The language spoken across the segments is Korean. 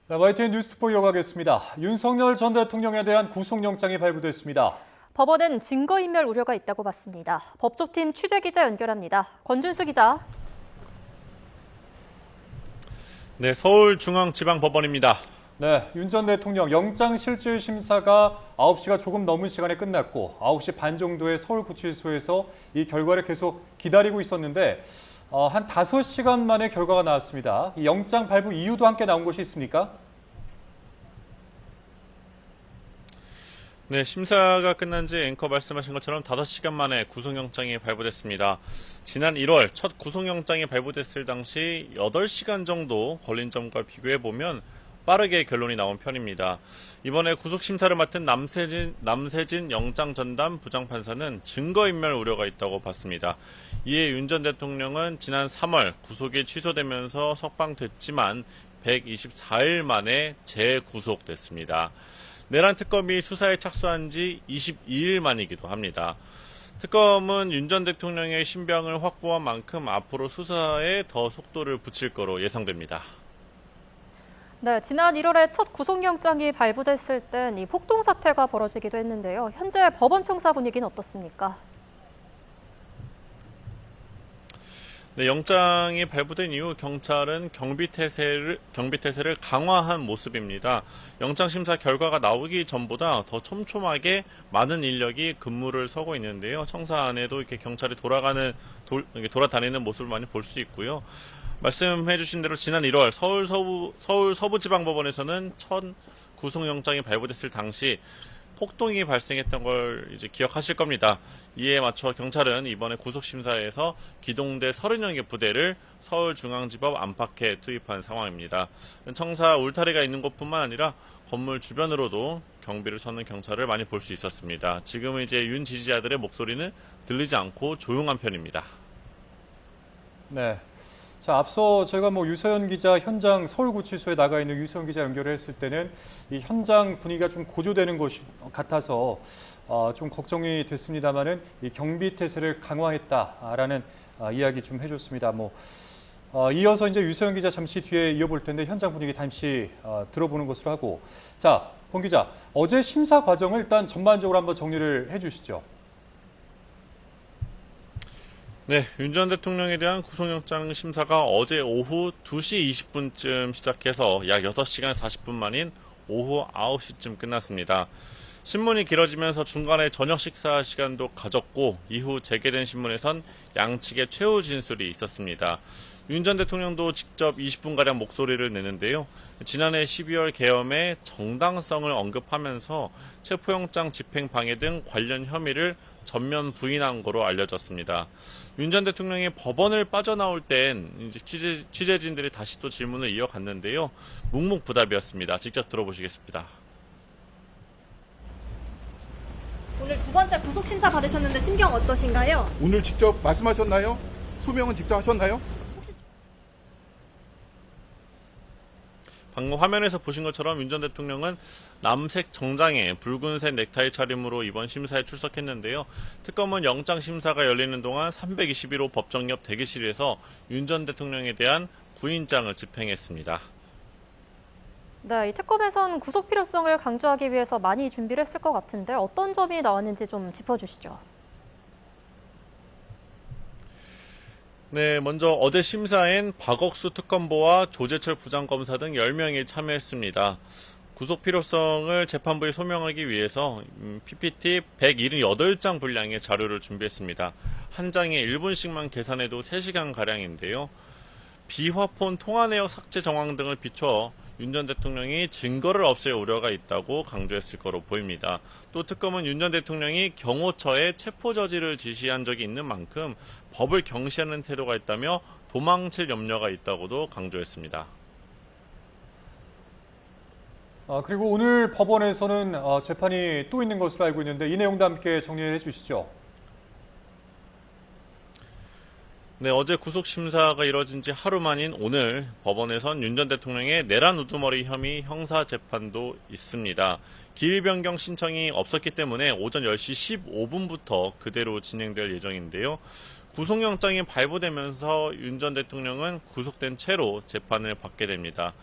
네, YTN 뉴스투포 이어가겠습니다. 윤석열 전 대통령에 대한 구속영장이 발부됐습니다. 법원은 증거인멸 우려가 있다고 봤습니다. 법조팀 취재기자 연결합니다. 권준수 기자. 네, 서울중앙지방법원입니다. 네, 윤 전 대통령 영장실질심사가 9시가 조금 넘은 시간에 끝났고 9시 반 정도에 서울구치소에서 이 결과를 계속 기다리고 있었는데 한 5시간 만에 결과가 나왔습니다. 이 영장 발부 이유도 함께 나온 것이 있습니까? 네, 심사가 끝난 지 앵커 말씀하신 것처럼 5시간 만에 구속영장이 발부됐습니다. 지난 1월 첫 구속영장이 발부됐을 당시 8시간 정도 걸린 점과 비교해보면 빠르게 결론이 나온 편입니다. 이번에 구속심사를 맡은 남세진 영장전담 부장판사는 증거인멸 우려가 있다고 봤습니다. 이에 윤 전 대통령은 지난 3월 구속이 취소되면서 석방됐지만 124일 만에 재구속됐습니다. 내란 특검이 수사에 착수한 지 22일 만이기도 합니다. 특검은 윤 전 대통령의 신병을 확보한 만큼 앞으로 수사에 더 속도를 붙일 거로 예상됩니다. 네, 지난 1월에 첫 구속영장이 발부됐을 땐 이 폭동 사태가 벌어지기도 했는데요. 현재 법원 청사 분위기는 어떻습니까? 네, 영장이 발부된 이후 경찰은 경비태세를 강화한 모습입니다. 영장심사 결과가 나오기 전보다 더 촘촘하게 많은 인력이 근무를 서고 있는데요. 청사 안에도 이렇게 경찰이 돌아다니는 모습을 많이 볼 수 있고요. 말씀해주신 대로 지난 1월 서울 서부지방법원에서는 첫 구속영장이 발부됐을 당시 폭동이 발생했던 걸 이제 기억하실 겁니다. 이에 맞춰 경찰은 이번에 구속심사에서 기동대 30여 개 부대를 서울중앙지법 안팎에 투입한 상황입니다. 청사 울타리가 있는 곳뿐만 아니라 건물 주변으로도 경비를 서는 경찰을 많이 볼 수 있었습니다. 지금은 이제 윤 지지자들의 목소리는 들리지 않고 조용한 편입니다. 네. 자, 앞서 제가 유서연 기자 현장 서울구치소에 나가 있는 유서연 기자 연결을 했을 때는 이 현장 분위기가 좀 고조되는 것 같아서 좀 걱정이 됐습니다만은 이 경비 태세를 강화했다라는 이야기 좀 해줬습니다. 이어서 이제 유서연 기자 잠시 뒤에 이어볼 텐데 현장 분위기 잠시 들어보는 것으로 하고, 자, 권 기자, 어제 심사 과정을 일단 전반적으로 한번 정리를 해주시죠. 네, 윤 전 대통령에 대한 구속영장 심사가 어제 오후 2시 20분쯤 시작해서 약 6시간 40분 만인 오후 9시쯤 끝났습니다. 신문이 길어지면서 중간에 저녁 식사 시간도 가졌고 이후 재개된 신문에선 양측의 최후 진술이 있었습니다. 윤 전 대통령도 직접 20분가량 목소리를 내는데요. 지난해 12월 계엄의 정당성을 언급하면서 체포영장 집행 방해 등 관련 혐의를 전면 부인한 거로 알려졌습니다. 윤 전 대통령이 법원을 빠져나올 땐 이제 취재진들이 다시 또 질문을 이어갔는데요. 묵묵부답이었습니다. 직접 들어보시겠습니다. 오늘 두 번째 구속심사 받으셨는데 심경 어떠신가요? 오늘 직접 말씀하셨나요? 소명은 직접 하셨나요? 방금 화면에서 보신 것처럼 윤 전 대통령은 남색 정장에 붉은색 넥타이 차림으로 이번 심사에 출석했는데요. 특검은 영장 심사가 열리는 동안 321호 법정 옆 대기실에서 윤 전 대통령에 대한 구인장을 집행했습니다. 네, 이 특검에선 구속 필요성을 강조하기 위해서 많이 준비를 했을 것 같은데 어떤 점이 나왔는지 좀 짚어주시죠. 네, 먼저 어제 심사엔 박억수 특검보와 조재철 부장검사 등 10명이 참여했습니다. 구속 필요성을 재판부에 소명하기 위해서 PPT 178장 분량의 자료를 준비했습니다. 한 장에 1분씩만 계산해도 3시간가량인데요. 비화폰 통화 내역 삭제 정황 등을 비춰 윤 전 대통령이 증거를 없앨 우려가 있다고 강조했을 거로 보입니다. 또 특검은 윤 전 대통령이 경호처에 체포 저지를 지시한 적이 있는 만큼 법을 경시하는 태도가 있다며 도망칠 염려가 있다고도 강조했습니다. 그리고 오늘 법원에서는 재판이 또 있는 것으로 알고 있는데 이 내용도 함께 정리해 주시죠. 네, 어제 구속심사가 이뤄진 지 하루 만인 오늘 법원에선 윤 전 대통령의 내란 우두머리 혐의 형사재판도 있습니다. 기일 변경 신청이 없었기 때문에 오전 10시 15분부터 그대로 진행될 예정인데요. 구속영장이 발부되면서 윤 전 대통령은 구속된 채로 재판을 받게 됩니다.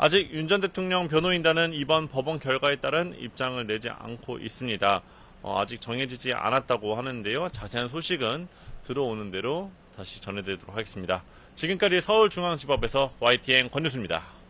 아직 윤 전 대통령 변호인단은 이번 법원 결과에 따른 입장을 내지 않고 있습니다. 아직 정해지지 않았다고 하는데요. 자세한 소식은 들어오는 대로 다시 전해드리도록 하겠습니다. 지금까지 서울중앙지법에서 YTN 권유수입니다.